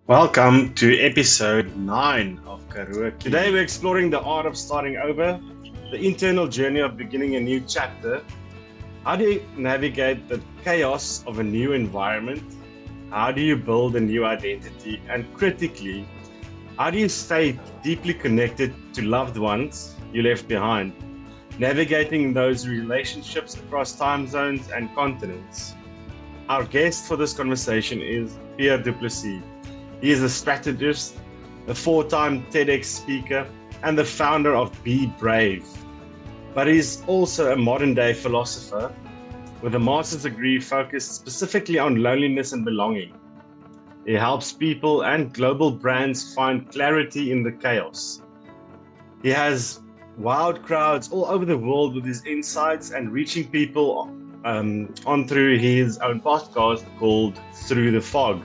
Welcome to episode 9 of KarooKiwi. Today we're exploring the art of starting over, the internal journey of beginning a new chapter. How do you navigate the chaos of a new environment? How do you build a new identity? And critically, how do you stay deeply connected to loved ones you left behind? Navigating those relationships across time zones and continents. Our guest for this conversation is Pierre du Plessis. He is a strategist, a 4-time TEDx speaker, and the founder of BeBrave. But he's also a modern-day philosopher with a master's degree focused specifically on loneliness and belonging. He helps people and global brands find clarity in the chaos. He has wowed crowds all over the world with his insights and reaching people on through his own podcast called Through the Fog.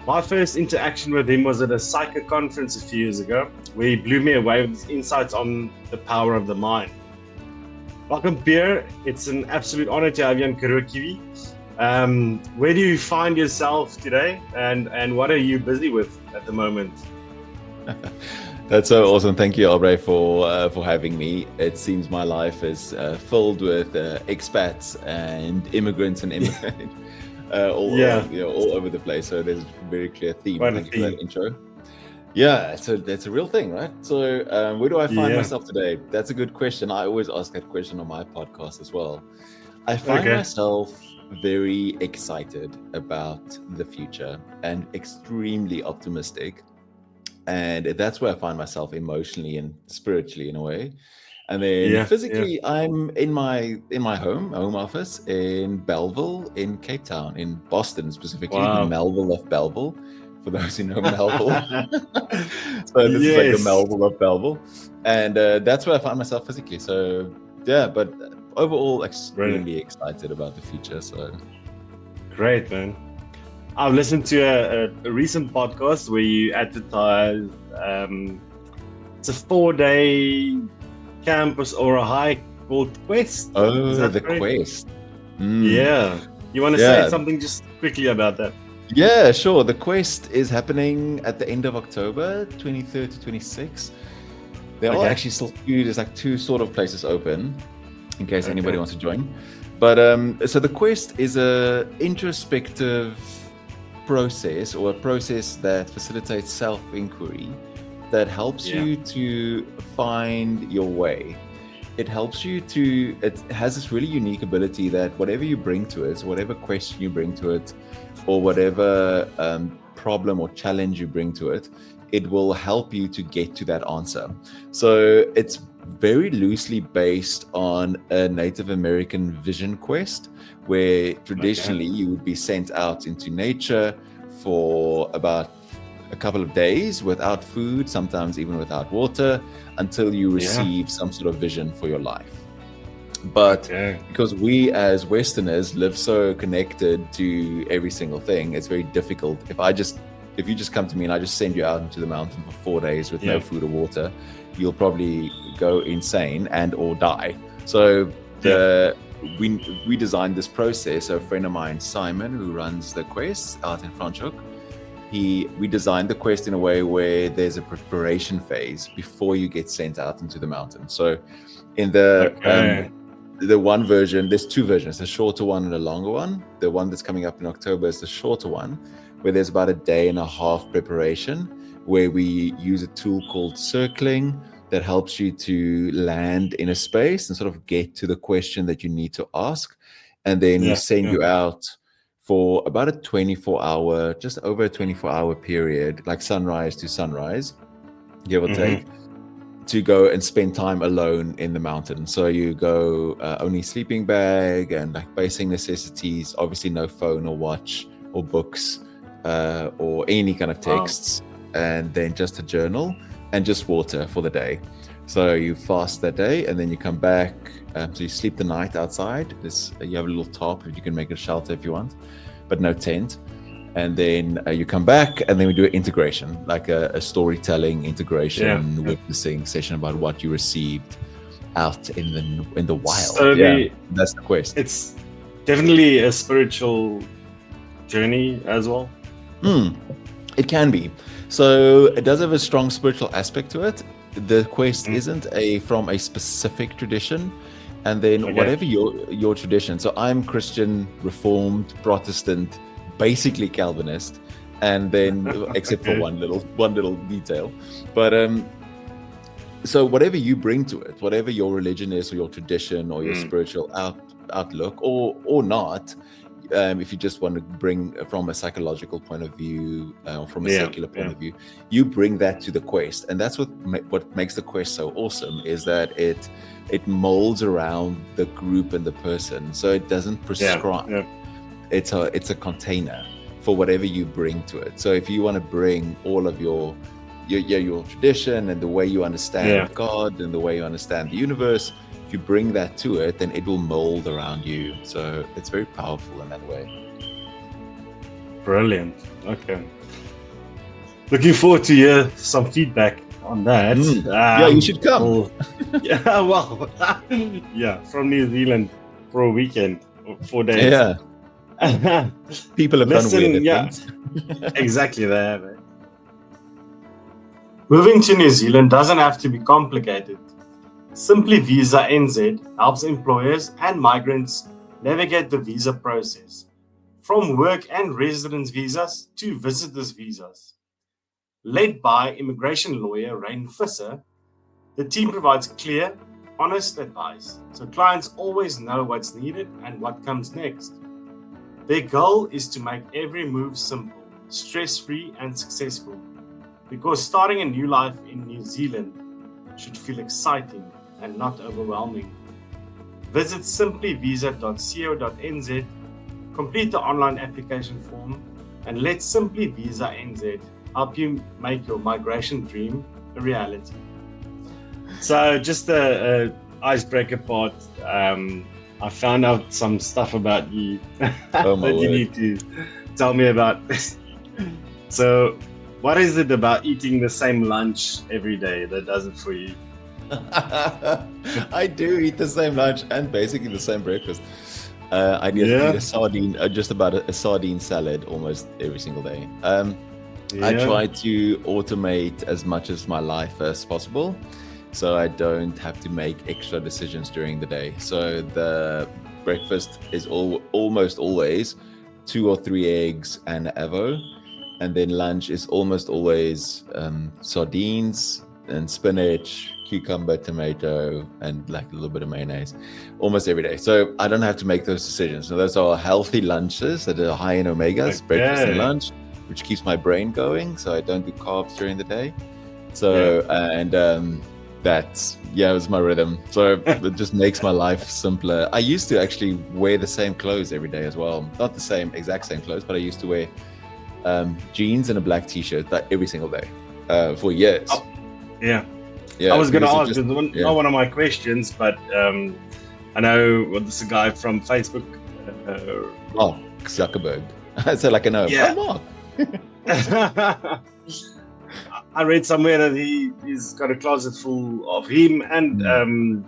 My first interaction with him was at a Psycho conference a few years ago, where he blew me away with his insights on the power of the mind. Welcome, Pierre. It's an absolute honor to have you on KarooKiwi. Where do you find yourself today, and what are you busy with at the moment? That's so awesome. Thank you, BeBrave, for having me. It seems my life is filled with expats and immigrants and all over the place. So there's a very clear theme. Thank you for that intro. Yeah, so that's a real thing, right? So where do I find myself today? That's a good question. I always ask that question on my podcast as well. I find myself very excited about the future and extremely optimistic. And that's where I find myself emotionally and spiritually in a way. And then physically, I'm in my home office in Belleville, in Cape Town, in Boston specifically, the Melville of Belleville, for those who know Melville. So this is like the Melville of Belleville. And that's where I find myself physically. So yeah, but overall, extremely excited about the future. So great, man. I've listened to a recent podcast where you advertised it's a 4-day campus or a hike called Quest. Oh, the correct? Quest. Yeah. You want to say something just quickly about that? Yeah, sure. The Quest is happening at the end of October, 23rd to 26th. There are actually still there's like 2 sort of places open in case anybody wants to join. But so the Quest is a introspective process, or a process that facilitates self-inquiry, that helps you to find your way. It helps you to, it has this really unique ability that whatever you bring to it, whatever question you bring to it, or whatever problem or challenge you bring to it, it will help you to get to that answer. So it's very loosely based on a Native American vision quest, where traditionally you would be sent out into nature for about a couple of days without food, sometimes even without water, until you receive some sort of vision for your life. But because we as Westerners live so connected to every single thing, it's very difficult. If you just come to me and I just send you out into the mountain for 4 days with no food or water, you'll probably go insane and or die. So we designed this process. So a friend of mine, Simon, who runs the Quest out in Franschhoek, we designed the Quest in a way where there's a preparation phase before you get sent out into the mountain. So in the one version, there's 2 versions, a shorter one and a longer one. The one that's coming up in October is the shorter one, where there's about a day and a half preparation, where we use a tool called circling that helps you to land in a space and sort of get to the question that you need to ask. And then we send you out for about a 24-hour, just over a 24-hour period, like sunrise to sunrise, give or take, to go and spend time alone in the mountain. So you go only sleeping bag and like basic necessities, obviously no phone or watch or books or any kind of texts, and then just a journal and just water for the day. So you fast that day, and then you come back. So you sleep the night outside. You have a little tarp, you can make a shelter if you want, but no tent. And then you come back, and then we do an integration, like a storytelling integration, witnessing session about what you received out in the wild. So that's the quest. It's definitely a spiritual journey as well. It can be. So it does have a strong spiritual aspect to it. The quest isn't from a specific tradition, and then whatever your tradition. So I'm Christian, Reformed, Protestant, basically Calvinist, and then except for one little detail. But so whatever you bring to it, whatever your religion is, or your tradition, or your spiritual outlook, or not, if you just want to bring from a psychological point of view, or from a secular point of view, you bring that to the quest. And that's what makes the quest so awesome, is that it molds around the group and the person. So it doesn't prescribe. It's a container for whatever you bring to it. So if you want to bring all of your tradition and the way you understand God and the way you understand the universe, if you bring that to it, then it will mold around you. So it's very powerful in that way. Brilliant. Okay. Looking forward to hear some feedback on that. You should come. From New Zealand for a weekend, 4 days. Yeah. People have done weird things. Exactly there. Moving to New Zealand doesn't have to be complicated. Simply Visa NZ helps employers and migrants navigate the visa process, from work and residence visas to visitors visas. Led by immigration lawyer Rain Visser, the team provides clear, honest advice, so clients always know what's needed and what comes next. Their goal is to make every move simple, stress-free and successful, because starting a new life in New Zealand should feel exciting and not overwhelming. Visit simplyvisa.co.nz, complete the online application form, and let Simply Visa NZ help you make your migration dream a reality. So just a icebreaker part, I found out some stuff about you that you need to tell me about. So what is it about eating the same lunch every day that does it for you? I do eat the same lunch and basically the same breakfast. I eat a sardine, just about a sardine salad almost every single day. I try to automate as much of my life as possible, so I don't have to make extra decisions during the day. So the breakfast is almost always 2 or 3 eggs and avo, and then lunch is almost always sardines and spinach, cucumber, tomato, and like a little bit of mayonnaise almost every day. So I don't have to make those decisions. So those are healthy lunches that are high in omegas, breakfast and lunch, which keeps my brain going, so I don't do carbs during the day. So that's it was my rhythm. So it just makes my life simpler. I used to actually wear the same clothes every day as well. Not the exact same clothes, but I used to wear jeans and a black t-shirt every single day for years. Yeah, I was going to ask, it's not one of my questions, but I know this is a guy from Facebook. Zuckerberg. I said like I know. Yeah. Mark. I read somewhere that he's got a closet full of him and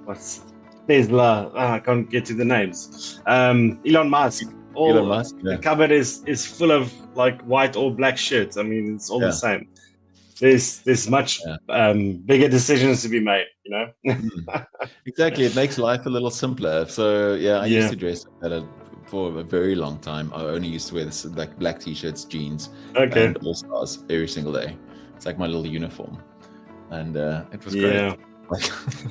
what's Tesla? I can't get to the names. Elon Musk. Elon Musk. The cupboard is full of like white or black shirts. I mean, it's all the same. There's much bigger decisions to be made, you know. Exactly, it makes life a little simpler. So I used to dress like that for a very long time. I only used to wear this like black t-shirts, jeans, and All Stars every single day. It's like my little uniform, and it was great. Like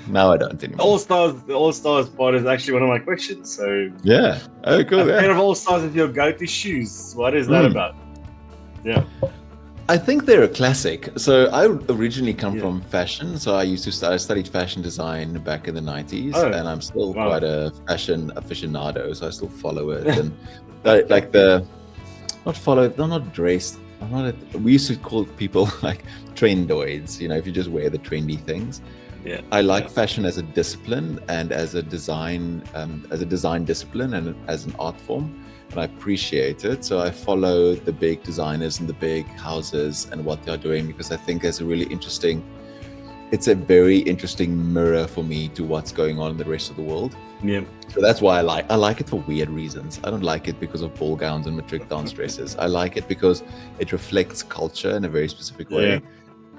now I don't anymore. The All Stars part is actually one of my questions. So cool. A pair of All Stars with your go-to shoes. What is that about? Yeah. I think they're a classic. So I originally come from fashion. So I studied fashion design back in the 90s, and I'm still quite a fashion aficionado. So I still follow it and not dress we used to call people like trendoids, if you just wear the trendy things. Yeah. I like fashion as a discipline and as a design discipline and as an art form, and I appreciate it. So I follow the big designers and the big houses and what they're doing, because I think it's a very interesting mirror for me to what's going on in the rest of the world. Yeah. So that's why I like it for weird reasons. I don't like it because of ball gowns and matric dance dresses. I like it because it reflects culture in a very specific way. Yeah.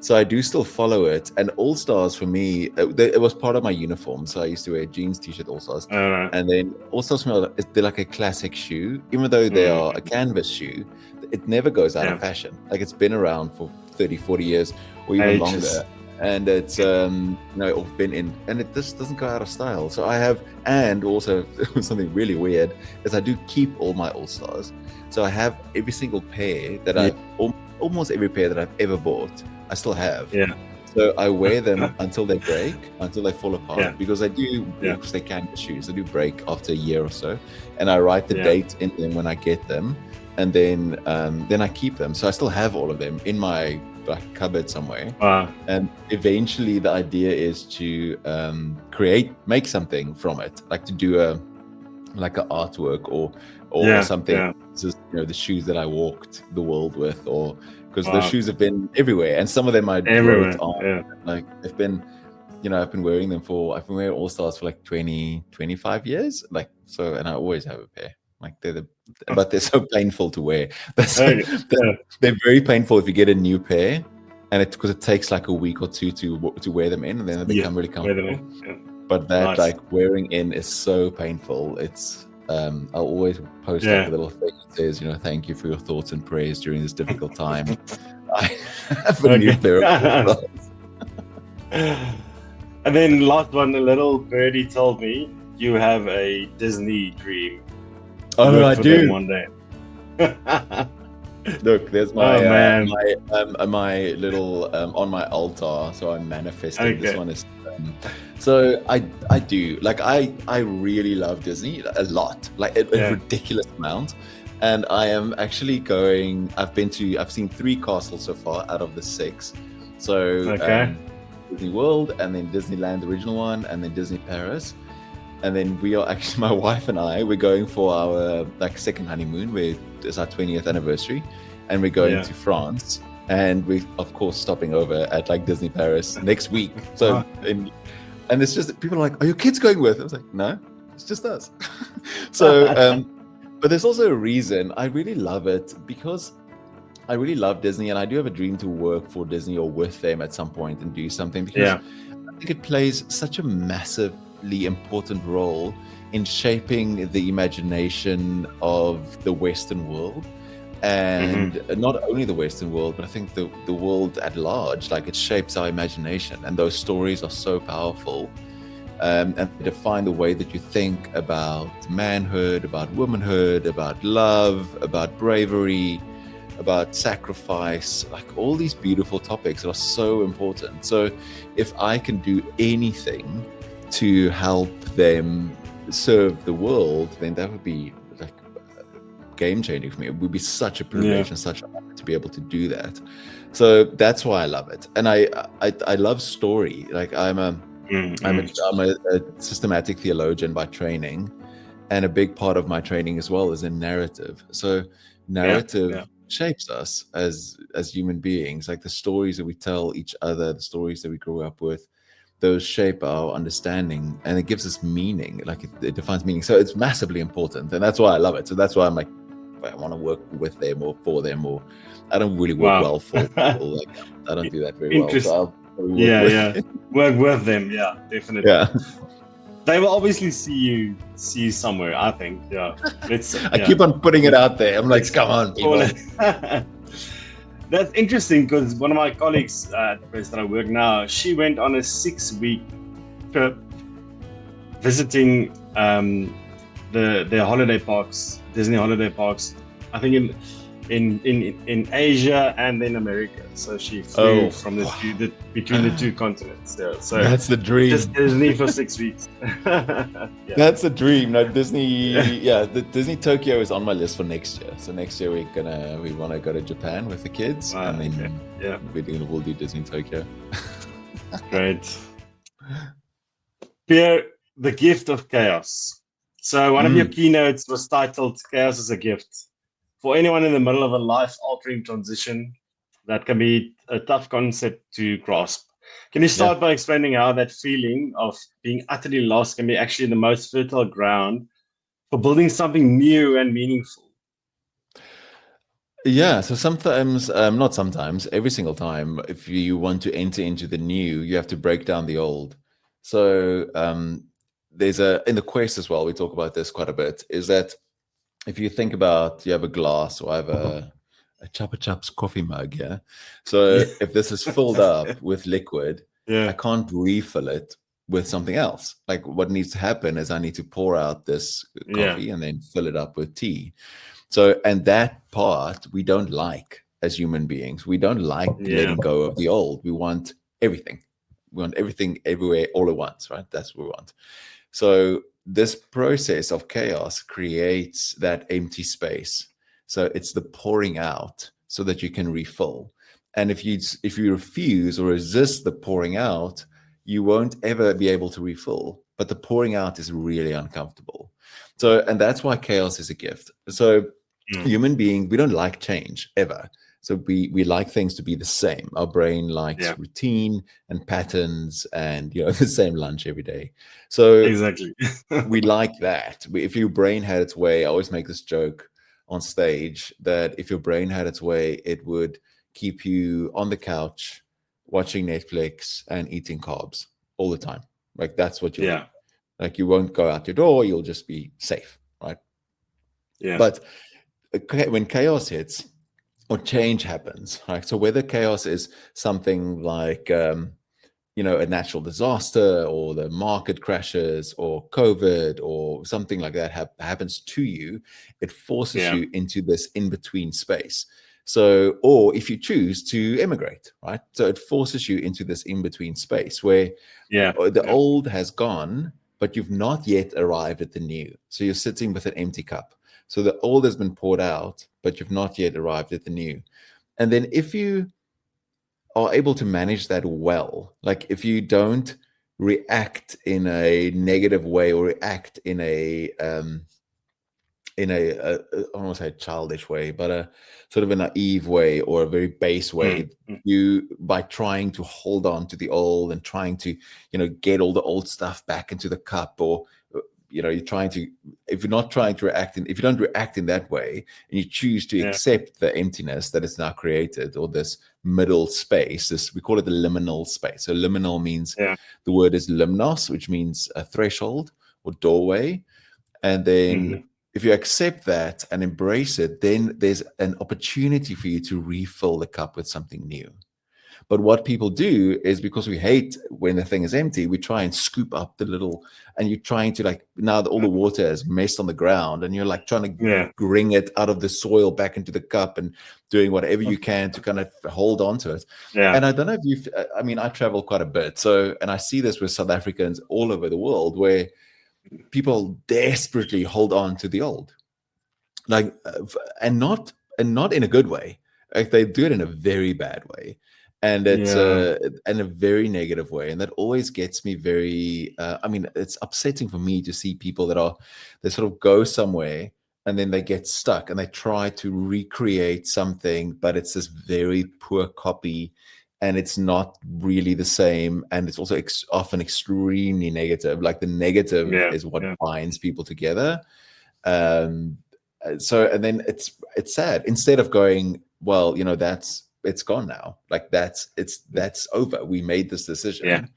So I do still follow it. And All Stars for me, it was part of my uniform. So I used to wear jeans, t-shirt, All Stars. And then All Stars for me, they're like a classic shoe. Even though they are a canvas shoe, it never goes out of fashion. Like, it's been around for 30, 40 years or even longer. And it's been in, and it just doesn't go out of style. So I have, and also something really weird is I do keep all my All Stars. So I have every single pair that almost every pair that I've ever bought, I still have. Yeah. So I wear them until they break, until they fall apart, because because they canvas shoes, they do break after a year or so, and I write the date in them when I get them, and then I keep them. So I still have all of them in my cupboard somewhere. And eventually the idea is to make something from it, like to do an artwork or something. This is the shoes that I walked the world with, or because those shoes have been everywhere, and some of them I wrote on. Like I've been wearing them I've been wearing All Stars for like 25 years, and I always have a pair. Like but they're so painful to wear. They're very painful if you get a new pair, and because it takes like a week or two to wear them in, and then they become really comfortable. But that wearing in is so painful. It's I'll always post a little thing that says, thank you for your thoughts and prayers during this difficult time. I have a new pair of All Stars. And then last one, a little birdie told me you have a Disney dream. Oh, I do. One day. Look, there's my little on my altar. So I'm manifesting. Okay. This one is. So I do, like, I really love Disney a lot, like a ridiculous amount. And I am actually going. I've seen 3 castles so far out of the 6. So Disney World, and then Disneyland, the original one, and then Disney Paris. And then we are actually, my wife and I, we're going for our second honeymoon. It's our 20th anniversary, and we're going to France. And we, of course, stopping over at Disney Paris next week. So, and it's just, people are like, "Are your kids going with?" I was like, "No, it's just us." So, but there's also a reason. I really love it because I really love Disney, and I do have a dream to work for Disney or with them at some point and do something, because I think it plays such a massively important role in shaping the imagination of the Western world. And not only the Western world, but I think the world at large. Like, it shapes our imagination, and those stories are so powerful, and they define the way that you think about manhood, about womanhood, about love, about bravery, about sacrifice, like all these beautiful topics that are so important. So if I can do anything to help them serve the world, then that would be game changing for me. It would be such a privilege and such an honor to be able to do that. So that's why I love it. And I love story. Like, I'm a systematic theologian by training, and a big part of my training as well is in narrative. So narrative shapes us as human beings. Like, the stories that we tell each other, the stories that we grew up with, those shape our understanding, and it gives us meaning. Like, it defines meaning. So it's massively important, and that's why I love it. So that's why I'm like, I want to work with them or for them, or I don't really work well for people. Like, I don't do that very well. So I'll work with them. Yeah, definitely. Yeah. They will obviously see you somewhere, I think. Yeah. I keep on putting it out there. I'm like, come on, people. That's interesting, because one of my colleagues at the place that I work now, she went on a 6-week trip visiting the holiday parks, Disney holiday parks. I think in Asia and in America. So she flew from between the two continents. Yeah. So that's the dream. Just Disney for 6 weeks. Yeah. That's a dream. No, Disney. Yeah, the Disney Tokyo is on my list for next year. So next year we want to go to Japan with the kids, and then we'll do Disney Tokyo. Great. Pierre, the gift of chaos. So one of your keynotes was titled "Chaos is a Gift." For anyone in the middle of a life-altering transition, that can be a tough concept to grasp. Can you start by explaining how that feeling of being utterly lost can be actually the most fertile ground for building something new and meaningful? Yeah, so sometimes, not sometimes, every single time, if you want to enter into the new, you have to break down the old. So there's in the quest as well, we talk about this quite a bit, is that if you think about, you have a glass, or I have a Chupa Chups coffee mug, yeah? So if this is filled up with liquid, I can't refill it with something else. Like what needs to happen is I need to pour out this coffee and then fill it up with tea. So, and that part we don't like as human beings. We don't like letting go of the old. We want everything. We want everything everywhere all at once, right? That's what we want. So this process of chaos creates that empty space. So it's the pouring out so that you can refill. And if you refuse or resist the pouring out, you won't ever be able to refill. But the pouring out is really uncomfortable. So, and that's why chaos is a gift. So human beings, we don't like change ever. So we like things to be the same. Our brain likes routine and patterns and, the same lunch every day. So exactly. we like that. If your brain had its way, I always make this joke on stage that if your brain had its way, it would keep you on the couch watching Netflix and eating carbs all the time. Like that's what you'll do. Like you won't go out your door, you'll just be safe, right? Yeah. But when chaos hits or change happens, right? So whether chaos is something like a natural disaster or the market crashes or COVID or something like that happens to you, it forces you into this in-between space. So, or if you choose to immigrate, right? So it forces you into this in-between space where the old has gone, but you've not yet arrived at the new. So you're sitting with an empty cup. So the old has been poured out, but you've not yet arrived at the new. And then if you are able to manage that well, like if you don't react in a negative way or react in a I don't want to say childish way, but a sort of a naive way or a very base way, you by trying to hold on to the old and trying to, get all the old stuff back into the cup, or you're trying to, if you're not trying to react, if you don't react in that way and you choose to accept the emptiness that is now created, or this middle space, we call it the liminal space. So liminal means the word is limnos, which means a threshold or doorway. And then if you accept that and embrace it, then there's an opportunity for you to refill the cup with something new. But what people do is, because we hate when the thing is empty, we try and scoop up the little, and you're trying to now that all the water is messed on the ground, and you're trying to bring it out of the soil back into the cup and doing whatever you can to kind of hold on to it. And I don't know if I travel quite a bit. So, and I see this with South Africans all over the world, where people desperately hold on to the old, and not in a good way. Like they do it in a very bad way. And it's in a very negative way. And that always gets me very, it's upsetting for me to see people they sort of go somewhere and then they get stuck and they try to recreate something, but it's this very poor copy and it's not really the same. And it's also often extremely negative. Like the negative is what binds people together. So, and then it's sad. Instead of going, well, it's gone now. Like that's over. We made this decision.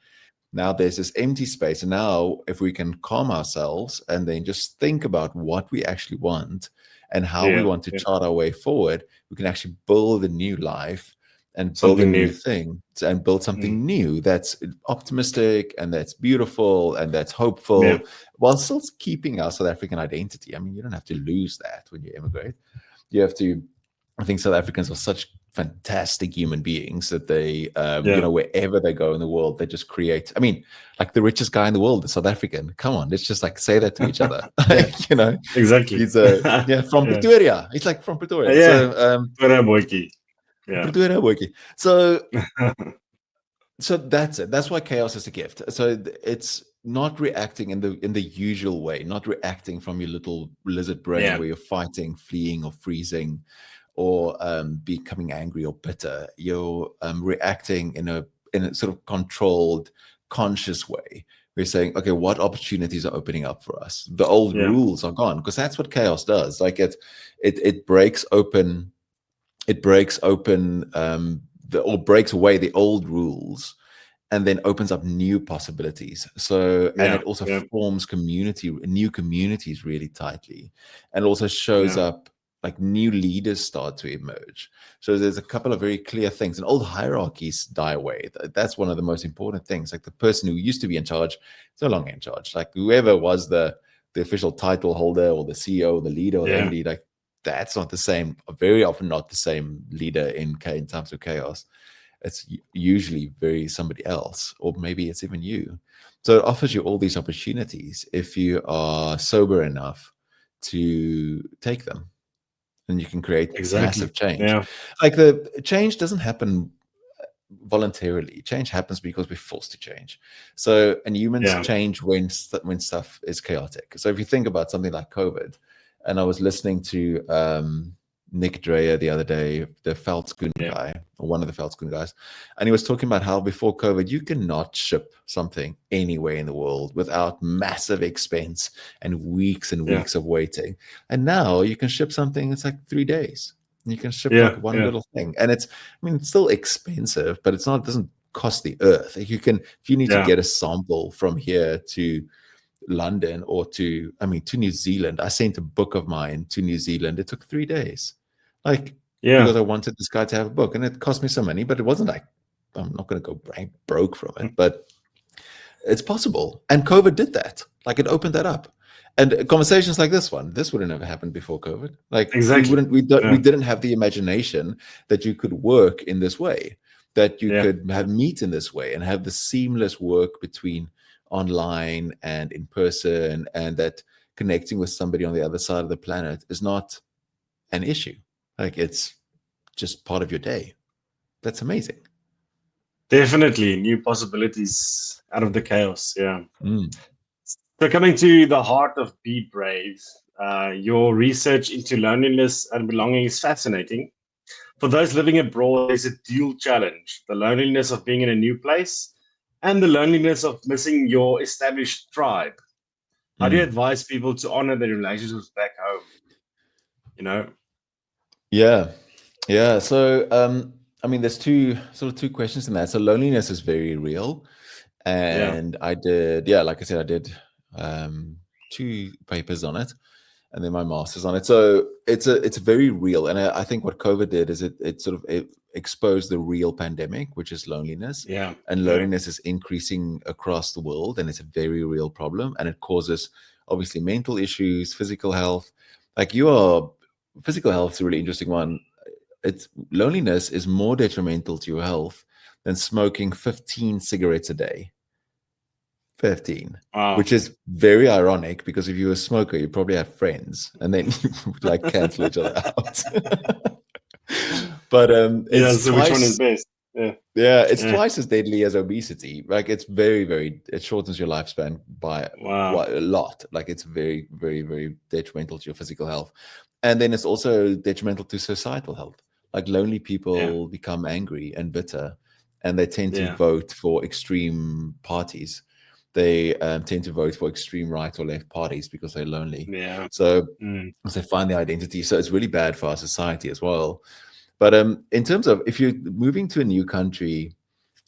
Now there's this empty space. And now if we can calm ourselves and then just think about what we actually want and how we want to chart our way forward, we can actually build a new life and build a new thing and build something new that's optimistic and that's beautiful and that's hopeful, while still keeping our South African identity. I mean, you don't have to lose that when you immigrate. You have to I think South Africans are such fantastic human beings that they, Yeah. wherever they go in the world, they just create. I mean, like the richest guy in the world is South African. Come on, let's just like say that to each other. Yeah. Exactly. He's from Yeah. Pretoria. He's like from Pretoria. Yeah. So Boykie. Yeah. Pretoria working. So that's it. That's why chaos is a gift. So it's not reacting in the usual way, not reacting from your little lizard brain Yeah. where you're fighting, fleeing, or freezing, or becoming angry or bitter. You're reacting in a sort of controlled, conscious way. We're saying, okay, what opportunities are opening up for us? The old Yeah. rules are gone, because that's what chaos does. Like it breaks open. It breaks open or breaks away the old rules, and then opens up new possibilities. So, and Yeah. it also Yeah. forms new communities really tightly, and also shows Yeah. up like new leaders start to emerge. So there's a couple of very clear things, and old hierarchies die away. That's one of the most important things. Like the person who used to be in charge is no longer in charge. Like whoever was the official title holder or the CEO, the leader, or the Yeah. MD, like that's not the same. Very often, not the same leader in times of chaos. It's usually very somebody else, or maybe it's even you. So it offers you all these opportunities if you are sober enough to take them, and you can create Exactly. massive change. Yeah. Like the change doesn't happen voluntarily. Change happens because we're forced to change. So, and humans Yeah. change when stuff is chaotic. So if you think about something like COVID, and I was listening to Nick Dreyer the other day, the Veldskoen Yeah. guy, or one of the Veldskoen guys, and he was talking about how before COVID, you cannot ship something anywhere in the world without massive expense and weeks Yeah. of waiting. And now you can ship something, it's like 3 days. You can ship Yeah. like one Yeah. little thing, and it's still expensive, but it doesn't cost the earth. Like if you need to Yeah. get a sample from here to London or to New Zealand. I sent a book of mine to New Zealand. It took 3 days. Like Yeah. because I wanted this guy to have a book, and it cost me some money, but it wasn't like I'm not going to go broke from it, but it's possible. And COVID did that. Like it opened that up. And conversations like this would have never happened before COVID. Like Exactly. we Yeah. didn't have the imagination that you could work in this way, that you Yeah. could have meet in this way and have the seamless work between online and in person, and that connecting with somebody on the other side of the planet is not an issue. Like it's just part of your day. That's amazing. Definitely new possibilities out of the chaos. Yeah. Mm. So coming to the heart of BeBrave, your research into loneliness and belonging is fascinating. For those living abroad, there's a dual challenge: the loneliness of being in a new place and the loneliness of missing your established tribe. How do you advise people to honor their relationships back home? You know? Yeah. So, there's two questions in that. So, loneliness is very real, Yeah. and like I said, I did 2 papers on it, and then my master's on it. So it's very real, and I think what COVID did is it exposed the real pandemic, which is loneliness, Yeah. and Yeah. loneliness is increasing across the world, and it's a very real problem, and it causes obviously mental issues, physical health. Physical health is a really interesting one. Loneliness is more detrimental to your health than smoking 15 cigarettes a day. 15, Wow. which is very ironic, because if you're a smoker, you probably have friends, and then you would like cancel each other out. But it's So which one is twice. best? Yeah. It's Yeah. twice as deadly as obesity. Like it's it shortens your lifespan by Wow. quite a lot. Like it's very, very, very detrimental to your physical health. And then it's also detrimental to societal health. Like lonely people become angry and bitter, and they tend to Yeah. vote for extreme parties. They tend to vote for extreme right or left parties because they're lonely. Yeah. So Mm. they find their identity. So it's really bad for our society as well. But in terms of if you're moving to a new country,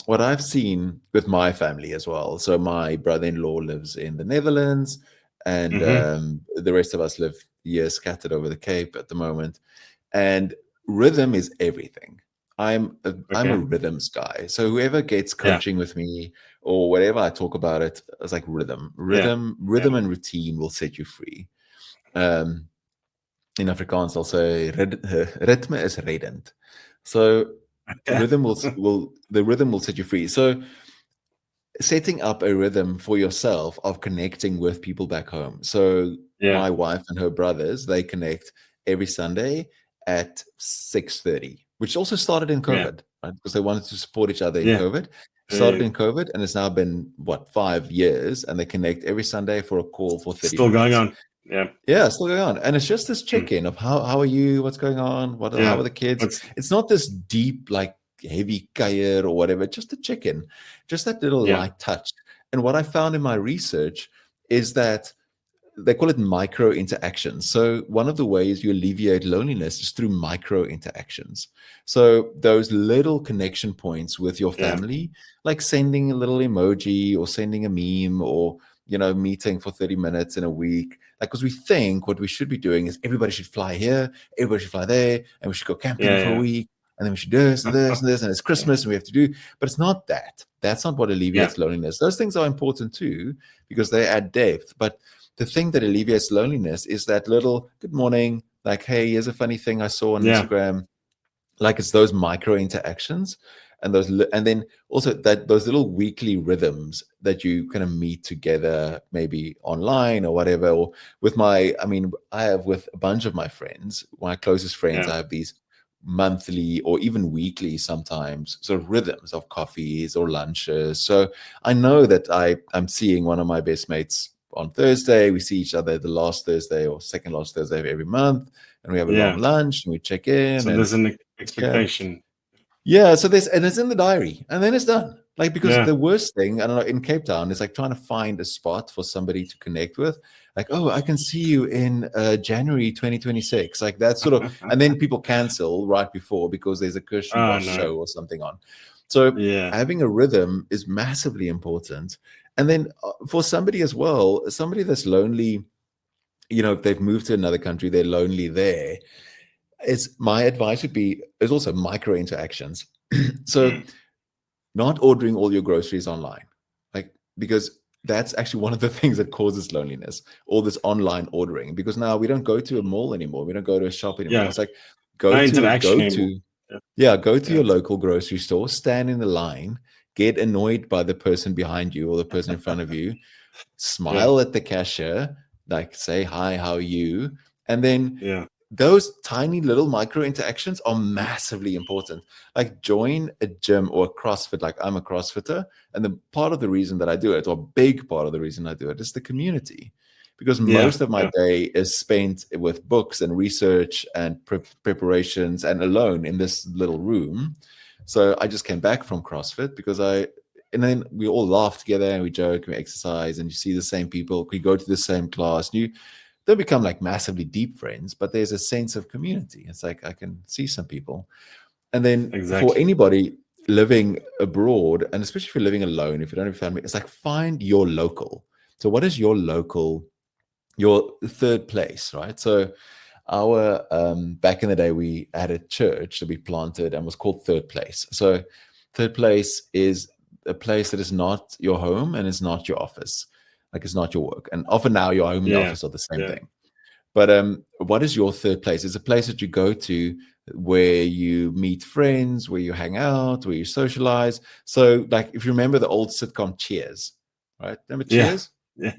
what I've seen with my family as well. So my brother-in-law lives in the Netherlands, and the rest of us live here scattered over the Cape at the moment. And rhythm is everything. I'm a rhythms guy. So whoever gets coaching with me or whatever I talk about it's like rhythm and routine will set you free. in Afrikaans, I'll say ritme is reddend. So Okay. the rhythm will set you free. So setting up a rhythm for yourself of connecting with people back home. So Yeah. my wife and her brothers, they connect every Sunday at 6:30, which also started in Yeah. COVID, right? Because they wanted to support each other in Yeah. COVID. Started in COVID, and it's now been what, 5 years, and they connect every Sunday for a call for 30 Still going minutes. on. Yeah. Yeah, still going on. And it's just this Mm. check-in of how are you, what's going on, how Yeah. are the kids? It's It's not this deep, like heavy kuier or whatever, just a check-in, just that little yeah. light touch. And what I found in my research is that they call it micro interactions. So one of the ways you alleviate loneliness is through micro interactions. So those little connection points with your Yeah. family, like sending a little emoji or sending a meme or meeting for 30 minutes in a week. Like, because we think what we should be doing is everybody should fly here, everybody should fly there, and we should go camping for a Yeah. week, and then we should do this and this and this, and it's Christmas and we have to do. But it's not that. That's not what Yeah. alleviates loneliness. Those things are important too because they add depth. But the thing that alleviates loneliness is that little good morning, like, hey, here's a funny thing I saw on Yeah. Instagram. Like, it's those micro interactions and and then also that those little weekly rhythms that you kind of meet together, maybe online or whatever. Or I have with a bunch of my friends, my closest friends, Yeah. I have these monthly or even weekly sometimes sort of rhythms of coffees or lunches. So I know that I'm seeing one of my best mates on Thursday. We see each other the last Thursday or second last Thursday of every month, and we have a long Yeah. lunch and we check in So and there's an yeah. expectation. Yeah, so it's in the diary and then it's done. Like, because Yeah. the worst thing, I don't know, in Cape Town is like trying to find a spot for somebody to connect with. Like, oh, I can see you in January 2026. Like that sort of, and then people cancel right before because there's a Kirsten Oh Boss no. show or something on. So Yeah. having a rhythm is massively important. And then for somebody as well, somebody that's lonely, if they've moved to another country, they're lonely there. My advice would be, there's also micro interactions. So not ordering all your groceries online, like, because that's actually one of the things that causes loneliness, all this online ordering, because now we don't go to a mall anymore. We don't go to a shop anymore. Yeah. It's like, No interaction anymore. go to Yeah. your local grocery store, stand in the line, get annoyed by the person behind you or the person in front of you, Yeah. smile at the cashier, like say, hi, how are you? And then Yeah. those tiny little micro interactions are massively important. Like, join a gym or a CrossFit. Like, I'm a CrossFitter, and the part of the reason that I do it, or a big part of the reason I do it, is the community. Because Yeah. most of my day is spent with books and research and preparations and alone in this little room. So I just came back from CrossFit and then we all laugh together and we joke and we exercise, and you see the same people. We go to the same class. And you don't become like massively deep friends, but there's a sense of community. It's like, I can see some people. And then for Exactly. anybody living abroad, and especially if you're living alone, if you don't have family, it's like, find your local. So what is your local, your third place, right? So our back in the day, we had a church that we planted and was called Third Place. So third place is a place that is not your home and it's not your office, like it's not your work. And often now your home and Yeah. office are the same Yeah. thing. But what is your third place? It's a place that you go to where you meet friends, where you hang out, where you socialize. So, like, if you remember the old sitcom Cheers, right? Remember Yeah. Cheers? Yeah.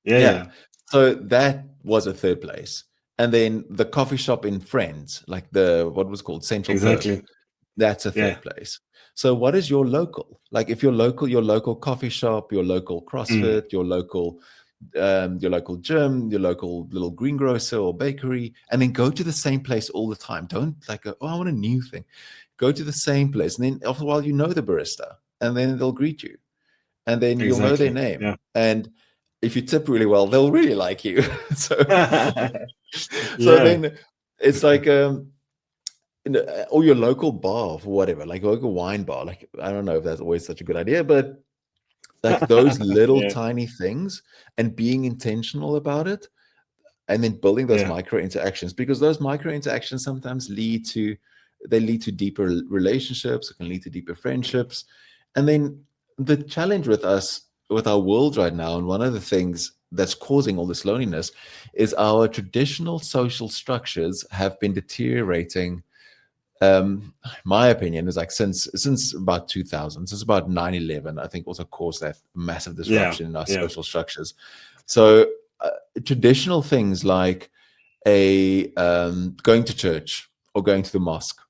Yeah. Yeah. Yeah. So that was a third place. And then the coffee shop in Friends, like what was called Central Perk, Exactly. that's a Yeah. third place. So what is your local? Like, if your local coffee shop, your local Mm. CrossFit, your local gym, your local little greengrocer or bakery, and then go to the same place all the time. Don't like go, oh, I want a new thing. Go to the same place. And then after a while, you know the barista, and then they'll greet you. And then you'll know their Exactly. name. Yeah. And if you tip really well, they'll really like you. so so Yeah. then it's like or your local bar for whatever, like local wine bar. Like, I don't know if that's always such a good idea, but like those little Yeah. tiny things and being intentional about it, and then building those Yeah. micro interactions, because those micro interactions sometimes lead to deeper relationships. It can lead to deeper friendships. And then the challenge with us with our world right now, and one of the things that's causing all this loneliness is our traditional social structures have been deteriorating. My opinion is like since about 2000, since about 9/11, I think also caused that massive Yeah. disruption in our Yeah. social structures. So traditional things like a going to church or going to the mosque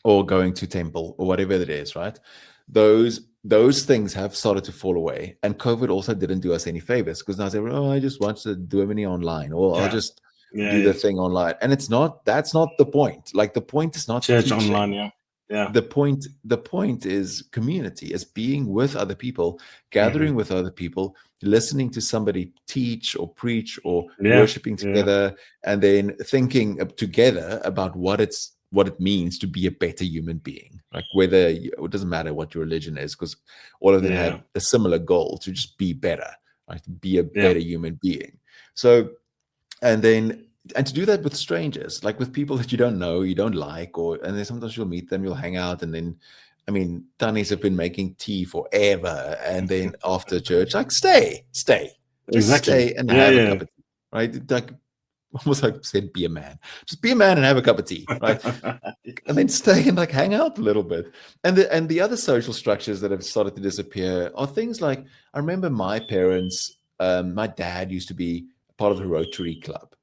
or going to temple or whatever it is, right? Those things have started to fall away, and COVID also didn't do us any favors, because now they were, oh, I just watch the Domini online, or I'll Yeah. just Yeah. do the Yeah. thing online. And that's not the point. Like, the point is not Church online. teaching. Yeah. Yeah. The point is community, is being with other people, Hmm. gathering with other people, listening to somebody teach or preach, or Yeah. worshiping Yeah. together, and then thinking together about what it means to be a better human being. Like, it doesn't matter what your religion is, because all of them Yeah. have a similar goal, to just be better, right? Be a Yeah. better human being. So, and to do that with strangers, like with people that you don't know, you don't like, and then sometimes you'll meet them, you'll hang out, and then, I mean, Tannies have been making tea forever, and then after church, like, just Exactly. stay and Yeah. have a Yeah. cup of tea, right? Like, almost like I said, be a man, just be a man and have a cup of tea, right? And then stay and like hang out a little bit. And the other social structures that have started to disappear are things like, I remember my parents, my dad used to be part of the Rotary Club.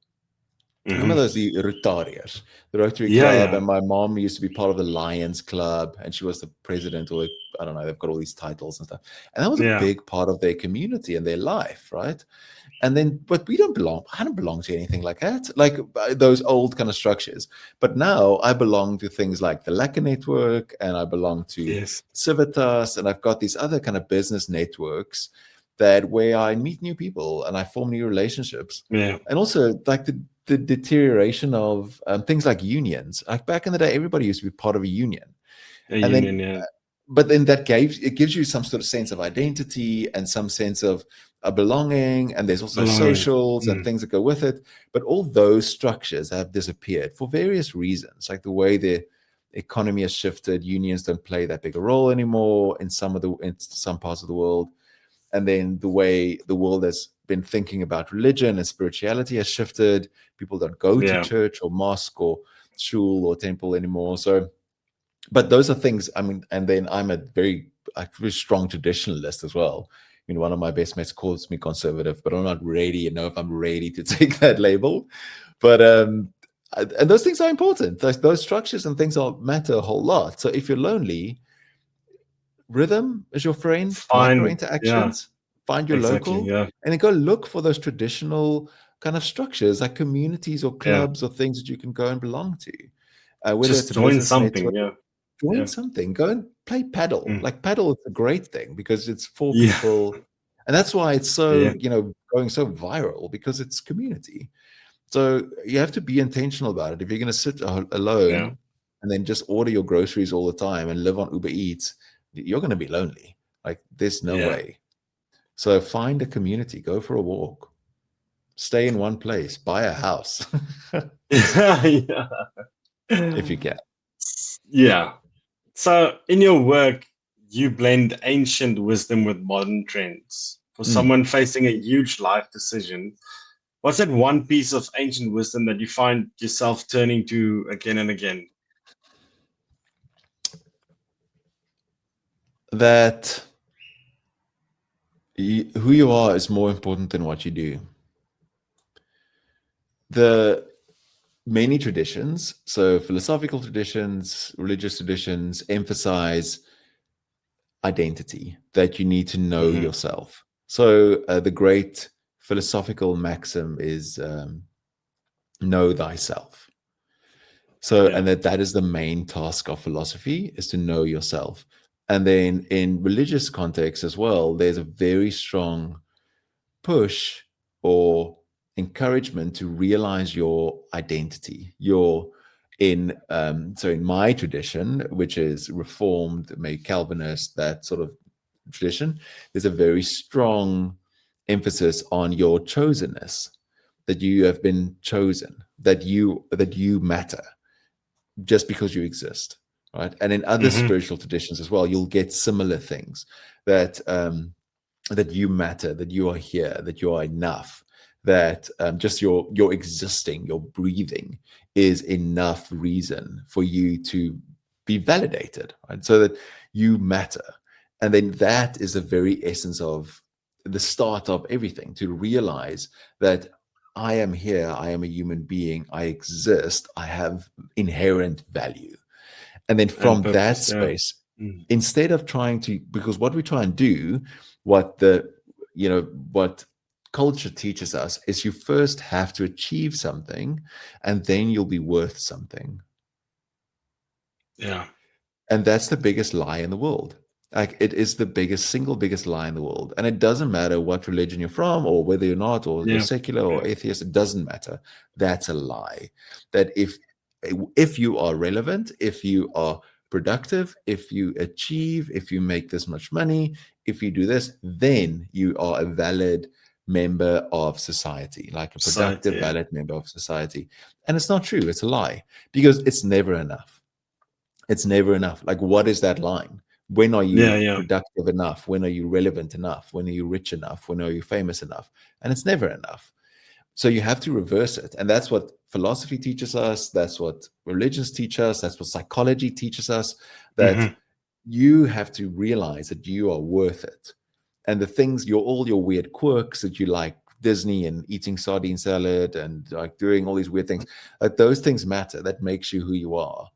Remember Hmm. those, the Rotariërs, the Rotary Yeah. Club, Yeah. and my mom used to be part of the Lions Club, and she was the president, or I don't know, they've got all these titles and stuff. And that was a Yeah. big part of their community and their life, right? And then, but we don't belong. I don't belong to anything like that, like those old kind of structures. But now I belong to things like the Lacquer Network, and I belong to Yes. Civitas, and I've got these other kind of business networks that where I meet new people and I form new relationships. Yeah. And also, like, the deterioration of things like unions. Like, back in the day, everybody used to be part of a union, A and union. then Yeah. but then it gives you some sort of sense of identity and some sense of a belonging, and there's also Belonging. socials and things that go with it. But all those structures have disappeared for various reasons, like the way the economy has shifted. Unions don't play that big a role anymore in some parts of the world, and then the way the world has been thinking about religion and spirituality has shifted. People don't go to Yeah. church or mosque or shul or temple anymore. So, but those are things, I mean, and then I'm a very strong traditionalist as well. I mean, one of my best mates calls me conservative, but I'm not ready, if I'm ready to take that label. But and those things are important. Those structures and things matter a whole lot. So if you're lonely, rhythm is your friend, micro Fine. Yeah. interactions, find your Exactly. local, Yeah. and then go look for those traditional kind of structures, like communities or Yeah. clubs or things that you can go and belong to. Whether it's Just a join business something. network, Yeah. join Yeah. something, go and play paddle. Mm. Like, paddle is a great thing because it's for Yeah. people, and that's why it's so, Yeah. going so viral, because it's community. So you have to be intentional about it. If you're going to sit Yeah. alone and then just order your groceries all the time and live on Uber Eats, you're going to be lonely. Like, there's no Yeah. way. So find a community, go for a walk, stay in one place, buy a house Yeah. if you can. Yeah. So, in your work, you blend ancient wisdom with modern trends. For Mm. someone facing a huge life decision, what's that one piece of ancient wisdom that you find yourself turning to again and again? That who you are is more important than what you do. The many traditions, so philosophical traditions, religious traditions, emphasize identity, that you need to know Hmm. yourself. So the great philosophical maxim is know thyself. So, Yeah. and that is the main task of philosophy, is to know yourself. And then in religious context as well, there's a very strong push or encouragement to realize your identity. So in my tradition, which is Reformed, maybe Calvinist, that sort of tradition, there's a very strong emphasis on your chosenness, that you have been chosen, that you matter just because you exist, right? And in other Hmm. spiritual traditions as well, you'll get similar things, that that you matter, that you are here, that you are enough, that just your existing, your breathing is enough reason for you to be validated, right? So that you matter. And then that is the very essence of the start of everything, to realize that I am here, I am a human being, I exist, I have inherent value. And then And from that purpose. Yeah. space, Mm. instead of trying to, because what we try and do, what the, what culture teaches us is you first have to achieve something and then you'll be worth something. Yeah. And that's the biggest lie in the world. Like, it is the single biggest lie in the world. And it doesn't matter what religion you're from or whether you're not, or you're Yeah. secular or atheist, it doesn't matter. That's a lie. That if you are relevant, if you are productive, if you achieve, if you make this much money, if you do this, then you are a valid member of society, like a productive, Society. Yeah. valid member of society. And it's not true. It's a lie, because it's never enough. It's never enough. Like, what is that line? When are Yeah. you Yeah. productive enough? When are you relevant enough? When are you rich enough? When are you famous enough? And it's never enough. So you have to reverse it. And that's what philosophy teaches us. That's what religions teach us. That's what psychology teaches us, that Hmm. you have to realize that you are worth it. And the things, all your weird quirks that you like, Disney and eating sardine salad and like doing all these weird things, like those things matter. That makes you who you are.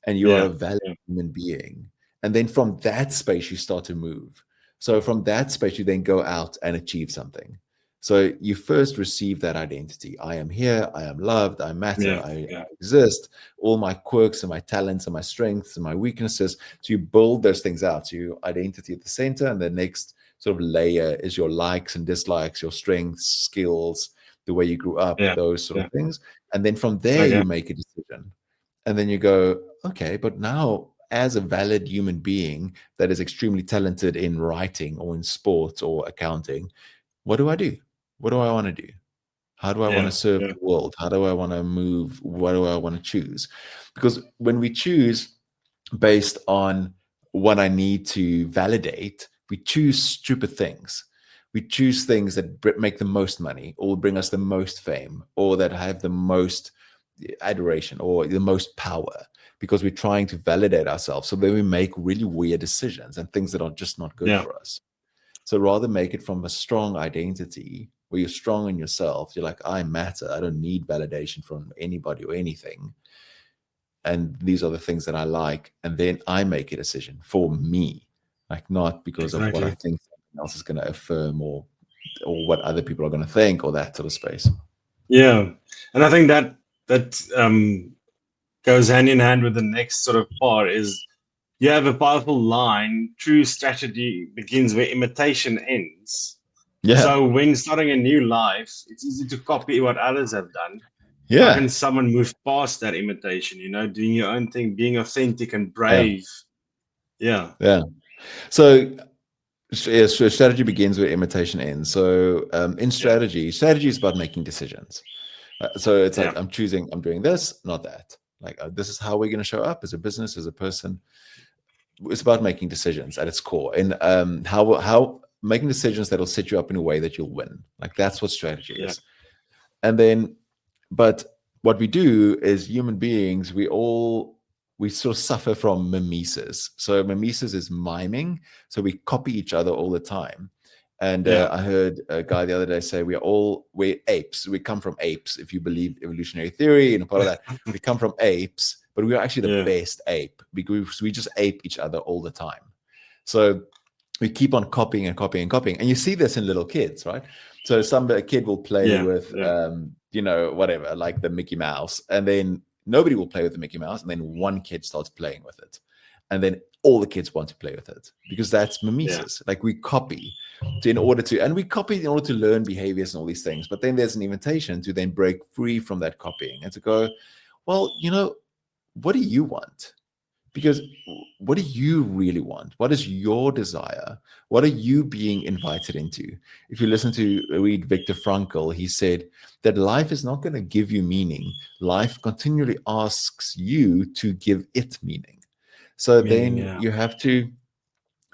And you are a Yeah. valid Yeah. human being. And then from that space, you start to move. So from that space, you then go out and achieve something. So you first receive that identity. I am here. I am loved. I matter. Yeah. I Yeah. exist. All my quirks and my talents and my strengths and my weaknesses. So you build those things out. So your identity at the center, and the next sort of layer is your likes and dislikes, your strengths, skills, the way you grew up, Yeah. those sort of Yeah. things. And then from there, Okay. you make a decision. And then you go, okay, but now as a valid human being that is extremely talented in writing or in sports or accounting, what do I do? What do I want to do? How do I want to Yeah. serve Yeah. the world? How do I want to move? What do I want to choose? Because when we choose based on what I need to validate, we choose stupid things. We choose things that make the most money, or bring us the most fame, or that have the most adoration or the most power, because we're trying to validate ourselves. So then we make really weird decisions and things that are just not good Yeah. for us. So rather make it from a strong identity where you're strong in yourself. You're like, I matter. I don't need validation from anybody or anything. And these are the things that I like. And then I make a decision for me, like not because of what I Exactly. think someone else is going to affirm, or what other people are going to think, or that sort of space. Yeah. And I think that goes hand in hand with the next sort of part is you have a powerful line, true strategy begins where imitation ends. Yeah. So when starting a new life, it's easy to copy what others have done. How Yeah. can someone move past that imitation, doing your own thing, being authentic and Yeah. brave? Yeah. Yeah. So yeah, so strategy begins where imitation ends. So in Yeah. strategy is about making decisions. So it's like, Yeah. I'm doing this, not that. Like, this is how we're going to show up as a business, as a person. It's about making decisions at its core, and how making decisions that'll set you up in a way that you'll win. Like, that's what strategy Yeah. is. And then, but what we do as human beings, we sort of suffer from mimesis. So mimesis is miming. So we copy each other all the time. And Yeah. I heard a guy the other day say, we're apes. We come from apes. If you believe evolutionary theory and a part of that, we come from apes, but we are actually the Yeah. best ape, because we just ape each other all the time. So we keep on copying and copying and copying. And you see this in little kids, right? So a kid will play Yeah. with, Yeah. whatever, like the Mickey Mouse, and then nobody will play with the Mickey Mouse, and then one kid starts playing with it, and then all the kids want to play with it, because that's mimesis. Like, we copy in order to learn behaviors and all these things. But then there's an invitation to then break free from that copying and to go, well, what do you want? Because what do you really want? What is your desire? What are you being invited into? If you read Viktor Frankl, he said that life is not going to give you meaning. Life continually asks you to give it meaning. So Meaning, then yeah. you have to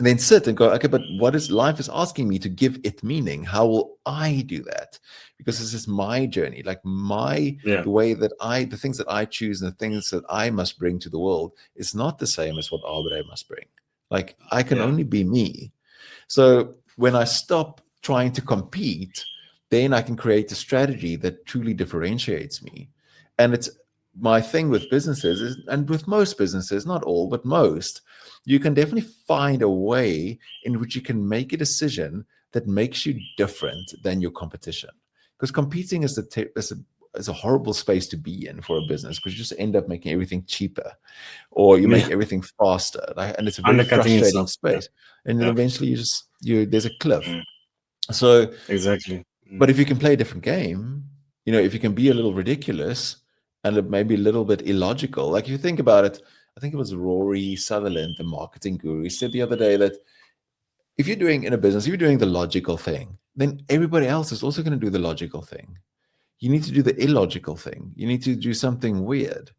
And then sit and go, okay, but what is life is asking me to give it meaning? How will I do that? Because this is my journey, like the way that the things that I choose and the things that I must bring to the world is not the same as what BeBrave must bring. Like I can only be me. So when I stop trying to compete, then I can create a strategy that truly differentiates me. And it's my thing with businesses and with most businesses, not all, but most, you can definitely find a way in which you can make a decision that makes you different than your competition. Because competing is a horrible space to be in for a business, because you just end up making everything cheaper, or you make everything faster, and it's a very frustrating space. And then eventually there's a cliff. So exactly. But if you can play a different game, if you can be a little ridiculous and maybe a little bit illogical, like if you think about it, I think it was Rory Sutherland, the marketing guru, said the other day that if you're doing the logical thing, then everybody else is also going to do the logical thing. You need to do the illogical thing. You need to do something weird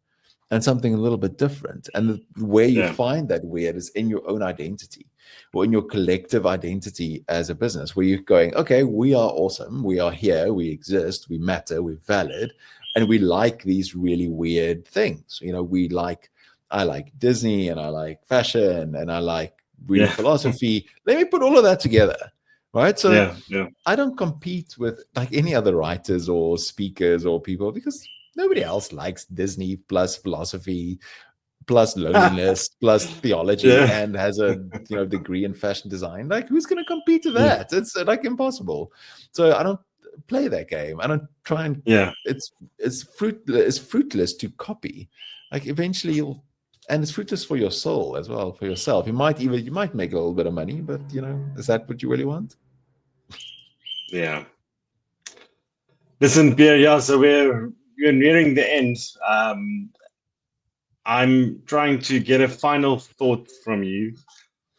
and something a little bit different. And the way you find that weird is in your own identity, or in your collective identity as a business, where you're going, okay, we are awesome. We are here. We exist. We matter. We're valid. And we like these really weird things. I like Disney, and I like fashion, and I like reading philosophy. Let me put all of that together. Right. So I don't compete with like any other writers or speakers or people, because nobody else likes Disney plus philosophy plus loneliness plus theology and has a degree in fashion design. Like, who's going to compete to that? It's like impossible. So I don't play that game. I don't try and it's fruitless to copy. Like eventually and it's fruitless for your soul as well, for yourself. You might make a little bit of money, but is that what you really want? Yeah. Listen, Pierre, so we're nearing the end. I'm trying to get a final thought from you.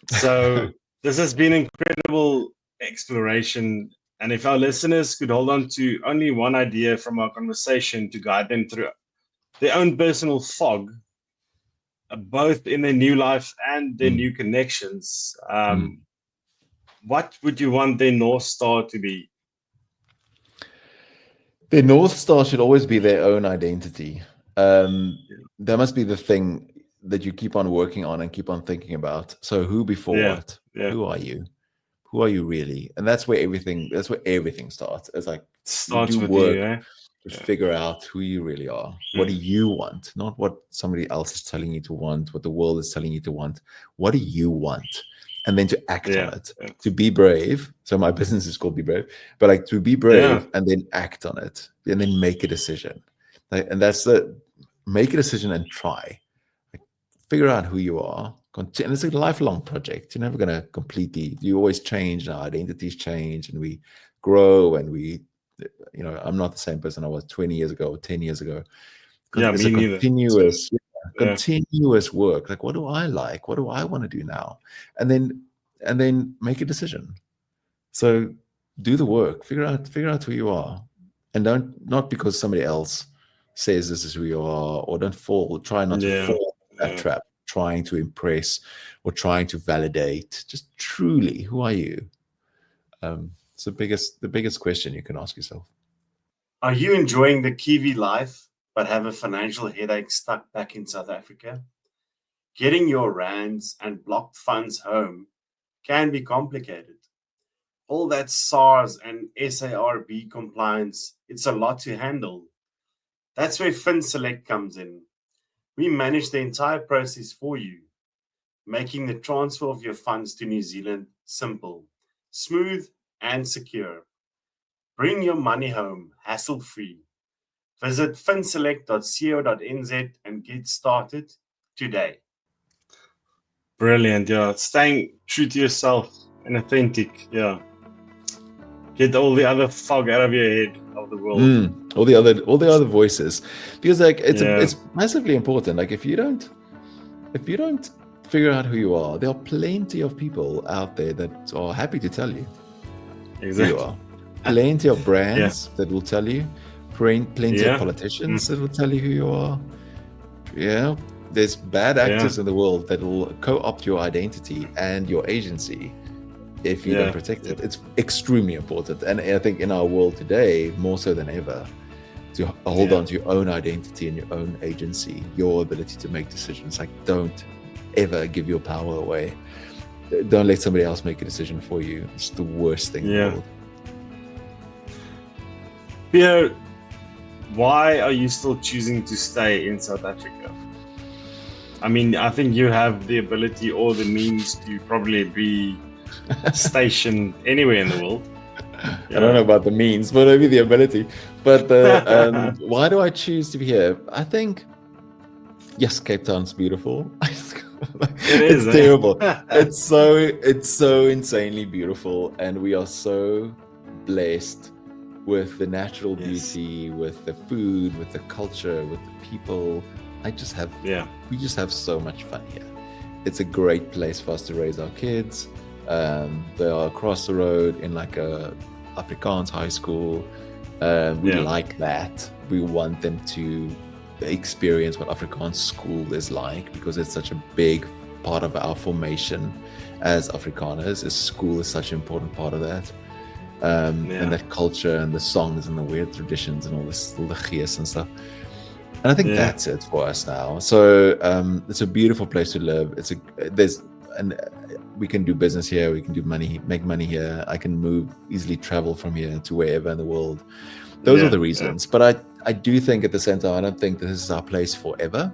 So this has been incredible exploration. And if our listeners could hold on to only one idea from our conversation to guide them through their own personal fog, both in their new life and their new connections, what would you want their North Star to be? Their North Star should always be their own identity. That must be the thing that you keep on working on and keep on thinking about. So who before what? Who are you? Who are you really? And that's where everything starts. It's like starts with work you, to figure out who you really are. What do you want? Not what somebody else is telling you to want, what the world is telling you to want. What do you want? And then to act on it, to be brave. So my business is called BeBrave, but like to be brave and then act on it, and then make a decision. And that's make a decision and try. Like, figure out who you are. And it's a lifelong project. You're never going to you always change, and our identities change, and we grow, and I'm not the same person I was 20 years ago or 10 years ago. It's a continuous work. Like, what do I like? What do I want to do now? And then make a decision. So do the work, figure out who you are, and not because somebody else says this is who you are, or try not to fall into that trap, trying to impress or trying to validate. Just truly, who are you? It's the biggest question you can ask yourself. Are you enjoying the Kiwi life, but have a financial headache stuck back in South Africa? Getting your rands and blocked funds home can be complicated. All that SARS and SARB compliance, it's a lot to handle. That's where FinSelect comes in. We manage the entire process for you, making the transfer of your funds to New Zealand simple, smooth, and secure. Bring your money home hassle-free. Visit finselect.co.nz and get started today. Brilliant, staying true to yourself and authentic, Get all the other fog out of your head of the world. All the other voices, because like it's massively important. Like if you don't figure out who you are, there are plenty of people out there that are happy to tell you who you are. Plenty of brands that will tell you. Plenty of politicians that will tell you who you are. There's bad actors in the world that will co-opt your identity and your agency if you don't protect it. It's extremely important. And I think in our world today, more so than ever, to hold on to your own identity and your own agency, your ability to make decisions. Like, don't ever give your power away. Don't let somebody else make a decision for you. It's the worst thing in the world. Pierre, why are you still choosing to stay in South Africa? I mean, I think you have the ability or the means to probably be stationed anywhere in the world. I don't know about the means, but maybe the ability. But why do I choose to be here? I think, yes, Cape Town's beautiful. It's terrible. It's so insanely beautiful, and we are so blessed with the natural beauty, with the food, with the culture, with the people. We just have so much fun here. It's a great place for us to raise our kids. They are across the road in like a Afrikaans high school. We like that. We want them to experience what Afrikaans school is like, because it's such a big part of our formation as Afrikaners. School is such an important part of that. And that culture and the songs and the weird traditions and all the gees and stuff. And I think that's it for us now. So it's a beautiful place to live. We can do business here. We can do money, make money here. I can easily travel from here to wherever in the world. Those are the reasons. But I do think at the same time, I don't think this is our place forever.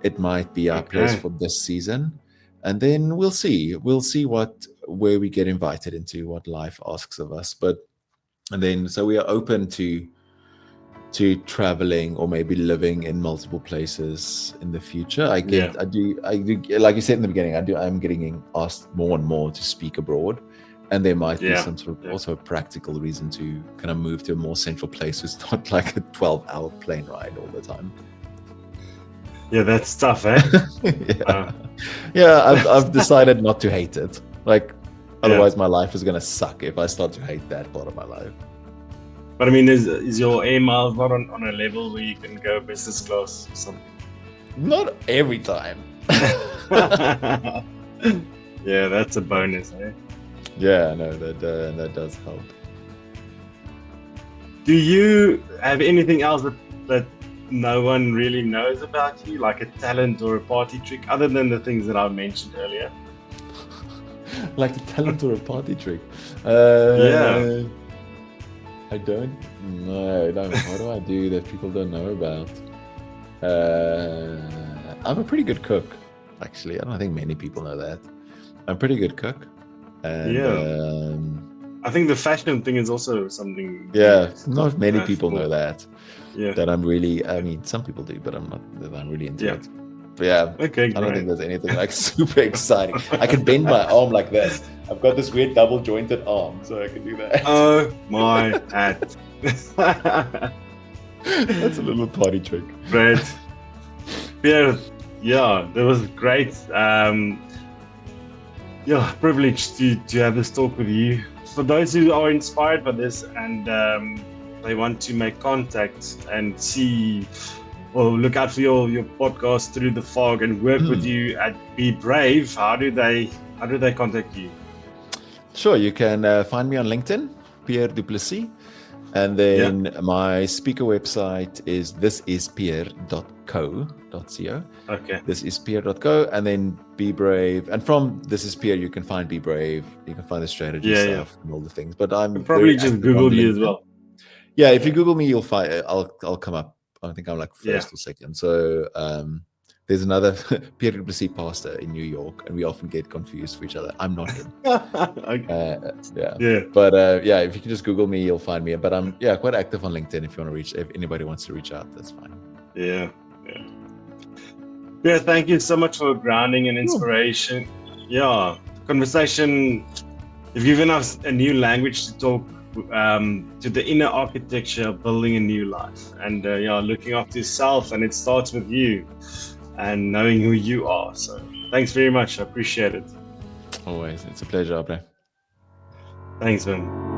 It might be our place for this season. And then we'll see. We'll see where we get invited into, what life asks of us. So we are open to traveling or maybe living in multiple places in the future. I do, like you said in the beginning, I'm getting asked more and more to speak abroad, and there might be some sort of also a practical reason to kind of move to a more central place. It's not like a 12-hour plane ride all the time. Yeah, that's tough, eh? I've decided not to hate it. Like, otherwise my life is gonna suck if I start to hate that part of my life. But I mean, is your air miles not on a level where you can go business class or something? Not every time. Yeah, that's a bonus, eh? Yeah, no, that does help. Do you have anything else that no one really knows about you, like a talent or a party trick, other than the things that I mentioned earlier? Like a talent or a party trick? I don't know. What do I do that people don't know about? I'm a pretty good cook, actually. I don't think many people know that. I'm a pretty good cook. And, I think the fashion thing is also something. Yeah, not many people know that. Yeah. That I'm really, I mean, some people do, but I'm not, that I'm really into it. But yeah, I don't think there's anything like super exciting. I can bend my arm like this. I've got this weird double jointed arm, so I can do that. Oh my hat. That's a little party trick. Great. Pierre, that was great. Privileged to have this talk with you. For those who are inspired by this and they want to make contact and see or look out for your podcast Through the Fog and work with you at BeBrave, how do they contact you? Sure, you can find me on LinkedIn, Pierre du Plessis, and then my speaker website is thisispierre.co. Okay. Thisispierre.co, and then BeBrave, and from This Is Pierre you can find BeBrave, you can find the strategy stuff and all the things. But I'm probably just Google you as well. Yeah, if you Google me, you'll find I'll come up. I think I'm like first or second. So there's another Pierre du Plessis pastor in New York, and we often get confused for each other. I'm not him. But if you can just Google me, you'll find me. But I'm quite active on LinkedIn. If anybody wants to reach out, that's fine. Yeah, thank you so much for grounding and inspiration. Conversation. You've given us a new language to talk to the inner architecture of building a new life, and looking after yourself, and it starts with you and knowing who you are. So thanks very much. I appreciate it. Always. It's a pleasure, Abre. Thanks, man.